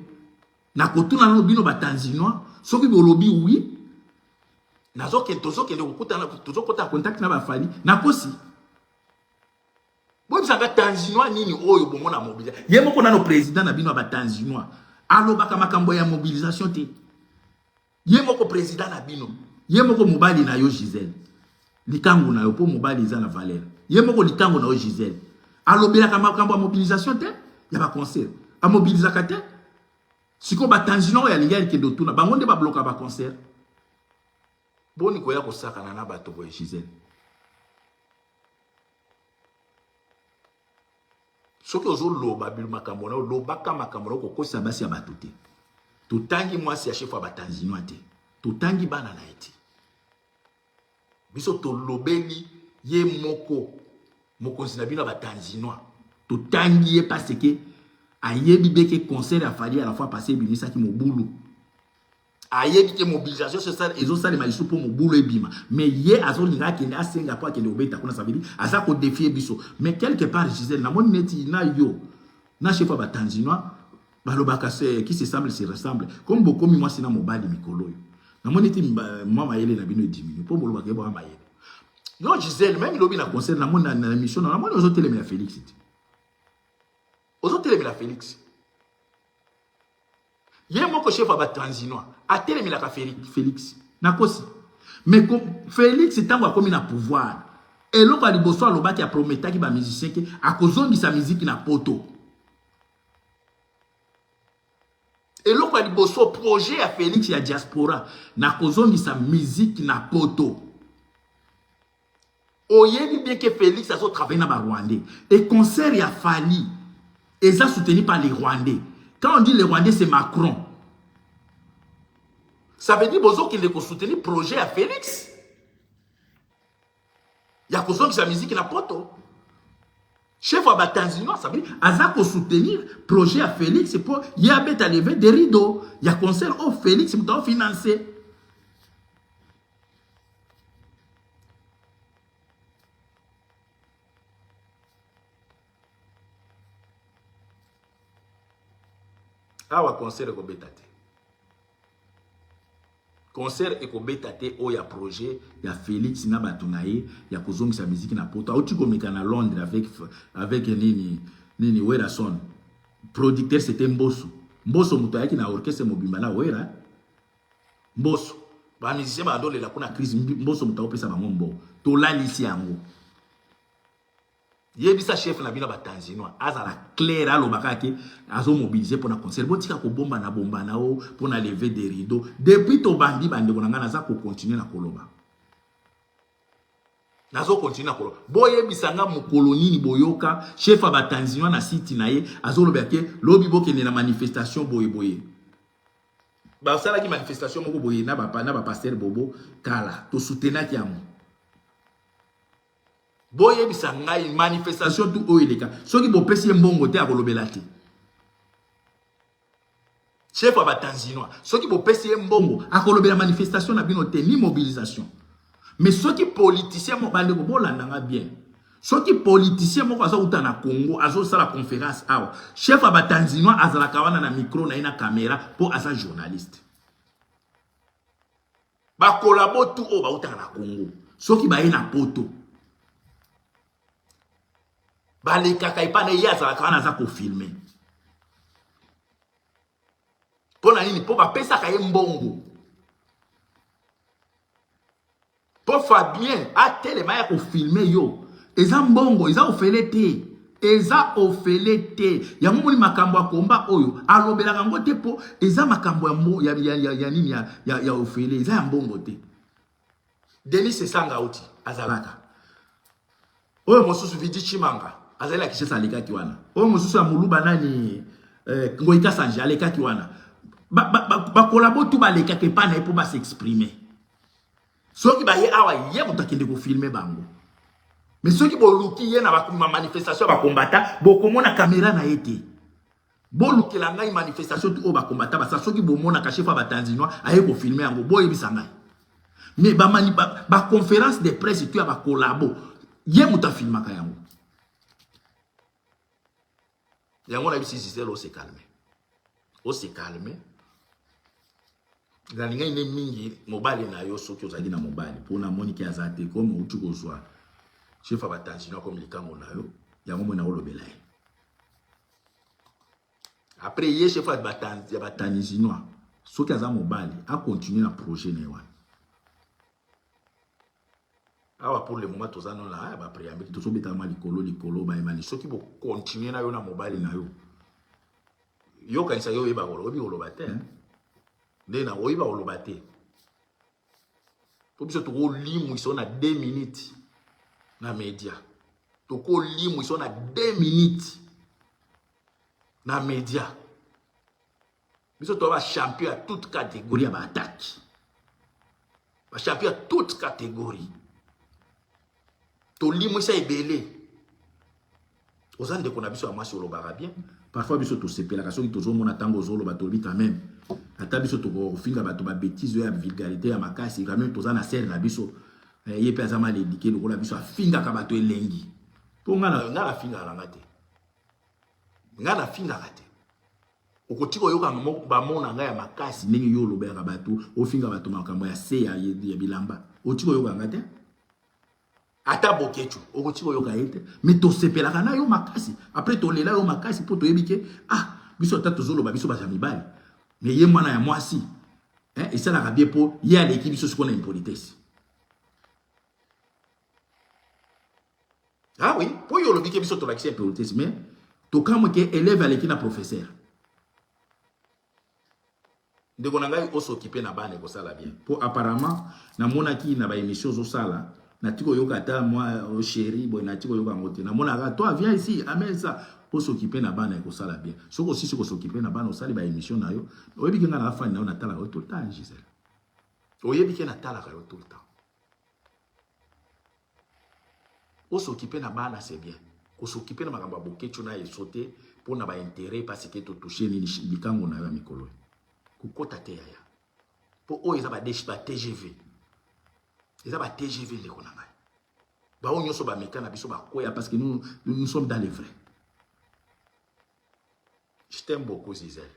Na kotuna no bino batanzinois, soki bolobi oui. Nazo ke tozo ke lokuta na tozo kota contact na ba fali, na kosi. Bo bisanga tanzinois nini oyo bomo na mobilisation. Ye moko na no président na bino batanzinois. Alobaka makambo ya mobilisation te. Ye moko président na bino. Ye moko mobali na yo Gisèle. Likangu na yo po mobali za na valeur. Ye moko likangu na yo Gisèle. Alobela kama kambo mobilisation te ya ba concert a mobilisaka te siko batanzino ya linga ke dotuna bango nde ba bloka ba concert boni ko ya ko saka na bato boye Gisèle soki ozo loba bil makambo na loba kama makambo ko kosa basi ya bato te totangi mwasi ya chef wa batanzino te totangi bana na eti biso to lobeli ye moko mokonzi na bino batanzinois to tangi ye parce que ayebi beke concert a fallu à la fois passer bimisa ki mobulu ayebi ke mobilisation sociale ezo sale malisu pour mobulu ebima mais ye azolinga kende asenga po akende obeta kuna ça veut dire asa ko défier biso mais quelque part Gisèle na moni neti na yo na chef ba tanzinois balobaka qui se semble se ressemble comme beaucoup moi sina mobali mikolo yo na moni neti mama yele na bino diminue po bolobaka bo mama yele. Non, Gisèle, même il a concert dans mon émission, dans mon aux autres la Félix. Aux autres la Félix. Il y a mon chef à Tanzinois, à télé la Félix. Nakosi. Mais comme Félix est en comme il a pouvoir. Et l'autre a dit bonsoir l'oba qui a promis qui va musicien qui à cause de sa musique na poto. Et l'autre a dit bonsoir projet à Félix et à diaspora na cause de sa musique na poto. Oyebi bien que Félix a travaillé dans le Rwandais. Et concert, il a fallu. Et ça soutenu par les Rwandais. Quand on dit les Rwandais, c'est Macron. Ça veut dire qu'il a soutenu le projet à Félix. Il y a besoin que sa musique n'a pas tout. Chef à Tanzinois, ça veut dire qu'il a soutenu le projet à Félix. C'est pour y a lever des rideaux. Il y a concert au Félix, c'est pour financer. Awa concert ko betate. Concert eko betate o ya projet ya Félix na batunaye ya kozongi sa musique na poto. Auti ko meka na Londres avec nini Werason. Producteur c'était Mbosso. Mbosso muto yaki na orchestre mobimba na Wera. Mbosso. Ba musicien ba ndole la kuna crise Mbosso muto opesa ba ngombo. To la lisi yango. Yebisa chef na bino ba tanzinois azala clair alobaka ke azo mobiliser pour na concert botika ko bomba na o pour na lever des rideaux depuis to bandi bande konanga na za ko continuer na koloba nazo continuer na koloba boyebisa nga mokolo nini boyoka chef ba tanzinois na site na ye azo lobaka ke lobi bokende na manifestation boye ba sala ki manifestation moko boye na ba pasteur bobo kala to soutenir ki amu boye bisa ngai manifestation tout oileka soki bo pesi mbongo te akolobela te chef wa batanzinois soki bo pesi mbongo akolobela manifestation na bino te ni mobilisation mais soki politicien mo bande ko bolanda bien soki politicien moko azo uta na Congo azo sala conférence awa chef wa batanzinois azala kawana na micro na ina caméra pour asa journaliste ba collabo tout o ba uta na Congo soki ba ina poto bale kaka ipana yaza kana za ko filmer pona nini po ba pesa ka mbongo po Fabien a telema ya ko filmer yo eza mbongo eza ofelete ya mumuni makambo akomba oyo alobela kango te po eza makambo ya nini ya ofele eza ya mbongo te Denis Sanga uti azalaka oyo mosusu vidi chimanga azali akishesa alekaki wana oyo mosusu ya muluba nani ngoika sanje alekaki wana ba kolabo tu balekaki pa na epo ba s'exprimer soki ba ye awa ye mutakende ko filmer bango mais soki boluki ye na ba manifestation ba kombata bokomona caméra na ete bolukela ngai manifestation tu o ba kombata ba soki bomona ka chef ba tanzinois aye ko filmer yango boyebisa ngai mais ba conférence de presse tu ya ba kolabo ye mutafilmaka yango yango na bisi Gisèle o se calme galinga ine mingi mobali na yo soki ozali na mobali pona moniki azate comme uti kozwa chef ba tanzinois comme likango na yo yango mona olobela ye après ye chef ba tanzinois soki aza mobali a continuer na projet na wana awa pour le moment tozana la ba préambule to sobeta ma likolo ba emani soki bo continuer na yo na mobile na yo kanisa yo eba kolo obi kolo bate nde na oiba kolo bate to biso to ko limu iso na 2 minutes na media to ko limu iso na 2 minutes na media biso to ba champion à toute catégorie ba attaque ba champion à toute catégorie to limo isa ebele ozande kona biso amasi olobaka bien parfois biso to sepela kaso to zomona tango zolo ba tolobi quand même ata biso to ko finga ba to ba bêtise ya vulgarité ya makasi quand même to za na serre na biso ye pe azama le diké lokola biso afinga ka bato elengi po ngala finga la ngate ngala finga ngate okotiko yoka ba mona nga ya makasi ndenge yo lobeka bato ofinga bato makambo ya se ya bilamba otiko yoka ngate ata bokechu okotiko yoka ete mais to sepelaka na yo makasi après to lela yo makasi po to yebike biso ta tozolo ba biso ba jamibali mais ye mwana ya mwasi et ça la rabie po ye aleki biso ce qu'on a impolitesse oui po yo lobike biso to bakisi impolitesse mais to kamo ke élève aleki na professeur ndeko na ngai osoccuper na bana ko sala bien po apparemment na mona ki na ba émission zo sala na tiko yoka ta moi au chéri boy na tiko yoka ngote na mona ga toi viens ici amène ça pour s'occuper na bana ko sala bien soko aussi soko s'occuper na bana osali ba émission na yo oyebi ke ngana fa na na tala tout le temps Gisèle oyebi ke na tala ka tout le temps o s'occuper na bana c'est bien ko s'occuper na makamba bokecho na sauter pour na ba intérêt parce que to toucher ni likango na yo mikolo ko kota te ya po o eza ba TGV eza ba TGV le konanga ba onyo so ba mekana biso ba koya parce que nous sommes dans les vrais. Je t'aime beaucoup Gisèle.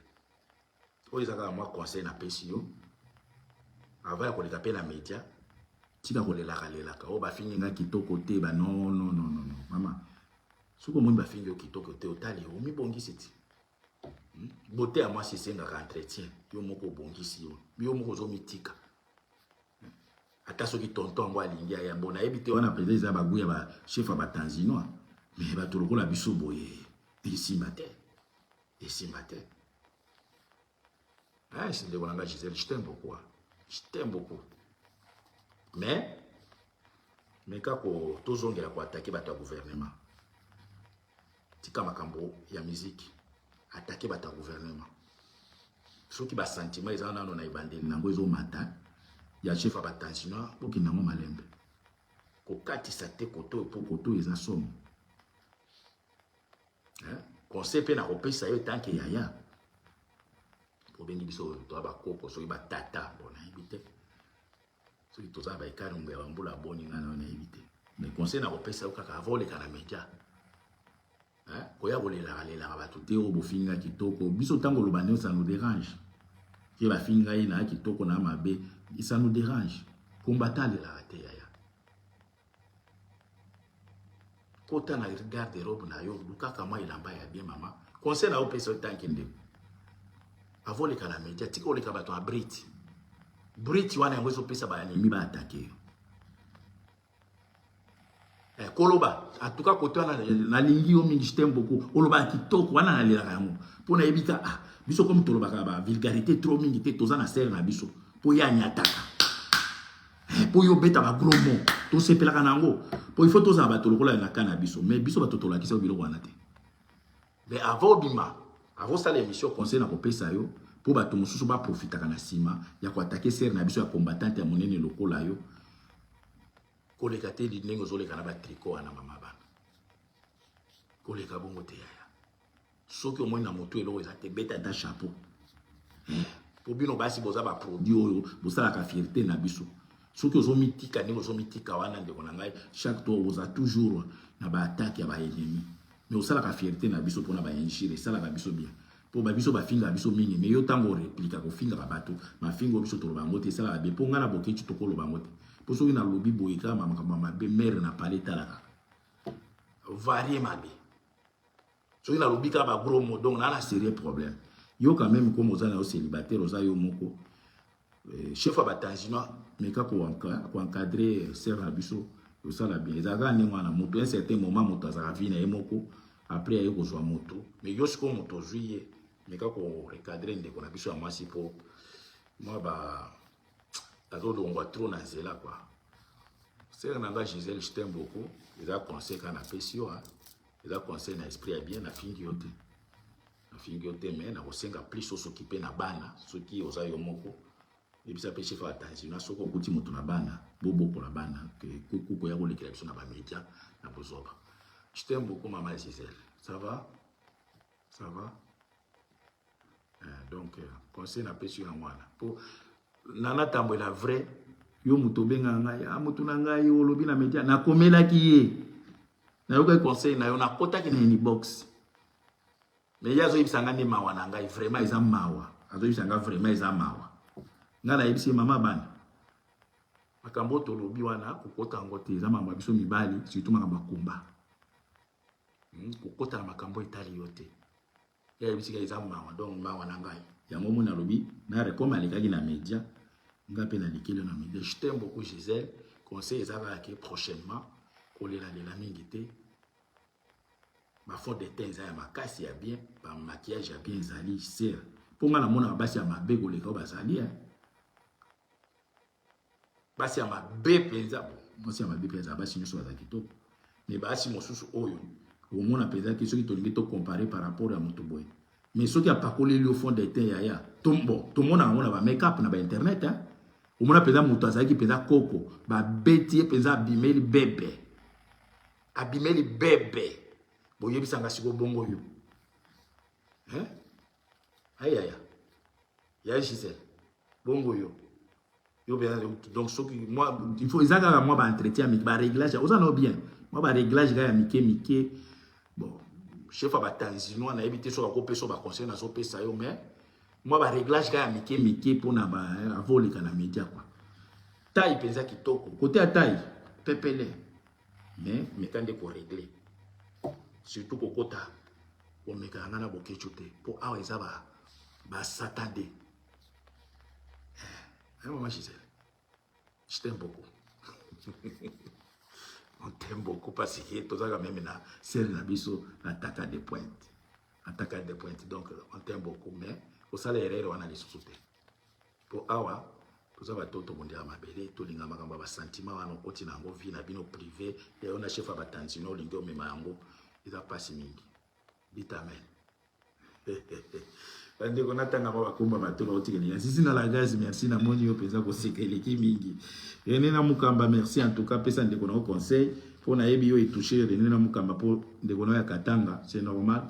O ezaka moi conseil na pesio avant ya ko le taper na média tika ko le laka o ba fingi nga kitoko te ba non mama soko mo ba fingi o kitoko te otali o mi bongisi ti beauté à moi c'est un entretien yo moko bongisi yo moko zo mitika ata soki tonton ngo alingia ya mbona ebite wana peut-être za baguya ba chef ba tanzinois mais bato lokola biso boye esimba te. Ah, c'est de Wananga Gisèle, je t'aime beaucoup. Je t'aime beaucoup. Mais quand tous ont attaqué le gouvernement, tika makambo ya musique, attaqué le gouvernement. Ceux qui ont sentiment, ils ont un ibandé, ils ont mata, il y a chef à tension, pour qu'ils n'ont pas malembe. Kokati sate koto pour koto, ils ont somme. Conseil pe na repé ça yo tant que yaya. Pour bengi biso to ba koko so ba tata bona éviter. So to za ba ikari ngwe ba mbula boni ngana na éviter. Mais conseil na repé ça kaka voler kana media. Ko ya bolela lela ba to te o bofinga kitoko biso tango lo banyo ça nous dérange. Ki ba finga ina kitoko na mabe, ça nous dérange. Combattre la te yaya. Quand on regarde les robes, on il a bien maman. Conseil na opé so tankinde. Avant les calamédias, tiko les kabato a Brit. Brit wana ngwezo pesa ba ennemi ba attaquer. Koloba, en tout cas côté na lingi o mingi j'aime beaucoup. Oloba kitoko wana na lira yango. Pona ebita biso comme toloba ka ba vulgarité trop mingi te toza na serre na biso. Po ya nyataka. Po yo beta ba gros mot. To sepela kanango. Po il faut tous abattre le cola na cannabis. Mais biso ba totola ki se bilo wana te. Mais avant bima, avant ça l'émission conseil na kopesa yo po ba to mususu ba profita kana sima ya ko attaquer serre na biso ya combattante ya monene lokola yo. Ko le kate di nengo zo le kana ba tricot na mama bana. Ko le ka bongo te yaya. Soki au moins na moto elo ezate beta ta chapeau. Po bino basi boza ba produit oyo bosala ka fierté na biso. Ceux qui ont mis tika, nous ont mis tika, chaque tour, vous a toujours na ba attaque ya ba ennemi. Mais aussi la fierté na biso pour na ba enchire, ça la ba biso bien. Pour ba biso ba finga biso mingi, mais yo tango réplique ko finga ba bato, ma fingo biso to ba ngote, ça la be pour ngana boke tu to ko lo ba ngote. Pour ceux qui na lobi boyika mama be mère na parler talaka. Varier ma be. Ceux qui na lobi ka ba gros mot donc na la sérieux problème. Yo quand même comme aux ana célibataire aux yo moko. Chef à Tanzina, mais quand on encadrer serre à biso, ça la bien. Ils ont gagné à moto. Un certain moment, moto a venu à Moko. Après, il y a eu moto. Mais il y a eu moto juillet. Mais quand on recadrer, on a biso à moi si pour moi, bah, on va trop dans là quoi. C'est un engagement Gisèle, je t'aime beaucoup. Ils ont conseillé qu'on a fait ils ont conseillé l'esprit bien, la fingioté. La fingioté, mais on a aussi plus s'occuper na bana, ceux qui osent y moko. Et puis ça peut se faire attention. Na soko kuti moto na bana, bobo pour la bana, que kuko ya kolekela biso na ba média na bozoba. Je t'aime beaucoup maman Gisèle. Ça va? Ça va? Donc conseil na pesi na mwana. Pour nana tambo la vrai, yo moto benga ngai, moto na ngai yo lobi na média na komela ki ye. Na yo conseil na yo na kota ki na ni box. Mais ya zo ibisanga ni mawa na ngai vraiment ils mawa. Azo ibisanga vraiment ils mawa. Ngana yebisi mama bana makambo to lobi wana kokota ngote za mama biso mibali surtout makambo komba kokota makambo itali yote ya yebisi ka za mama donc mawa na ngai ya momo na lobi na rekoma lekaki na media ngape na likelo na media. Je t'aime beaucoup Gisèle. Conseil ezaka ke prochainement kolela lela mingi te ma faute de teint ya makasi ya bien ba maquillage ya bien zali ser pour nga na mona basi ya mabego leka bazali basi ya mabe penza basi ya mabe penza basi nyoso bazaki to mais basi mosusu oyo au mona penza ki soki tolingi to comparer par rapport à moto boy mais soki apakoli li au fond des teint yaya tombo to mona ngona ba make up na ba internet au mona penza moto azaki penza koko ba beti penza abimeli bebe boyebisa nga siko bongo yo aya ya Gisèle bongo yo. Donc, moi, il faut que moi, entretien, un réglage, on bien. Moi, réglage, mike. Bon, chef à Tanzino, on a évité sur la copie sur la conseil, on a sopé ça, mais moi, réglage, mike pour avoir les médias, quoi. Taille, pensa qui toque. Côté à taille, pépélé. Mais quand il faut régler, surtout pour Kota, pour me faire un bouquet pour avoir ça, bah, s'attendait. Maman Gisèle, je t'aime beaucoup. On t'aime. t'aime beaucoup parce que tout ça quand même na celle na biso l'attaque des pointes. Attaque des pointes. Donc on t'aime beaucoup mais au salaire erreur on a les sous-soutés. Pour awa tout ça va tout le monde à ma belle tout linga makamba ba sentiment wana okoti na ngo vie na bino privé et on a chef ba tanzino lingo mema yango eza passe mingi. Dit amen. Bande ko natanga ba komba matolo otikeli sisi na la gaz merci na moni yo peza ko sekeleki mingi. René na mukamba merci en tout cas pesa ndeko na conseil pour na yebi yo etoucher René na mukamba pour ndeko na ya katanga c'est normal.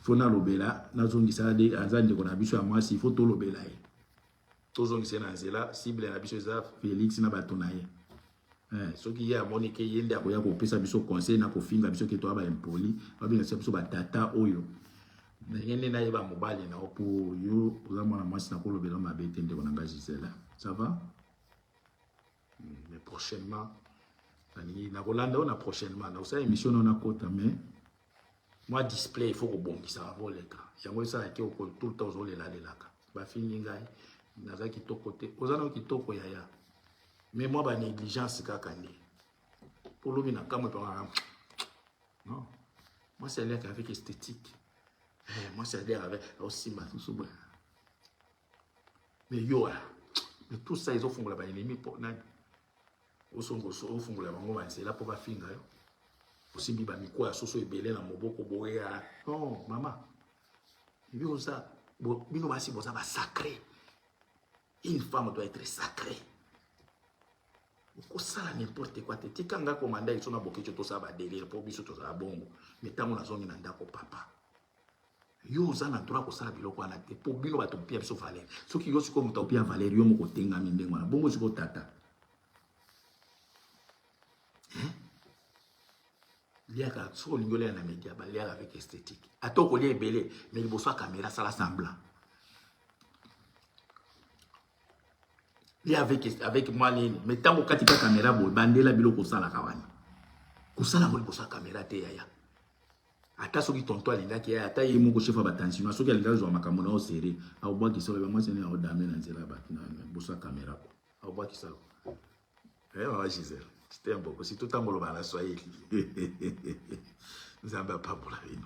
Faut na lobela na zongisa de azande ko na biso ya mwasi il faut to lobela ye. To zongisa na nzela cible na biso za Félix na batona ye. Soki ya moni ke yende akoya ko pesa biso conseil na ko finga biso ke to ba impoli ba bien c'est biso ba tata oyo. Ngende na yeba mobali na pour yo za mwana mwasi na ko lobela mabete ndeko na Gisela. Ça va? Mais prochainement na Rolanda on a prochainement na ça émission on a kota mais moi display il faut que bon ça va voler ka yango ça qui au tout le temps zo le la ka ba fini ngai na za ki to côté ozana ki to ko yaya mais moi ba négligence ka kandi pour lobi na kamwe pa non moi c'est l'air avec esthétique moi c'est l'air avec aussi ma tout ça mais yo mais tout ça ils ont font la ennemi pour nani au fond la bango c'est là pour ba finga yo aussi biba miko ya soso ebele na moboko boya non maman yo ça bino basi boza ba sacré une femme doit être sacrée ko sala n'importe quoi te tikanga komanda ils sont na bokecho to ça ba délire pour biso to ça bongo mais tango na zongi na ndako papa yo za na droit ko sala biloko na te pour bino ba to pia biso valeur soki yo siko muta pia valeur yo moko tenga mindengo na bongo siko tata liaka so lingole na média ba liaka avec esthétique atoko lie belé mais liboso a caméra ça la semblant lia avec moi nini mais tango katika caméra bo bandela biloko sala kawani kusala mo liboso a caméra te yaya ata soki tonto alingaki yaya ata yemo ko chef ba tanzino soki alinga zo makamona o serré au bois qui solo ba moi c'est na odame na nzela ba na liboso a caméra ko au bois qui solo ma Gisèle c'était un beau si tout en bolo bana Swahili nzamba pa pour la vie.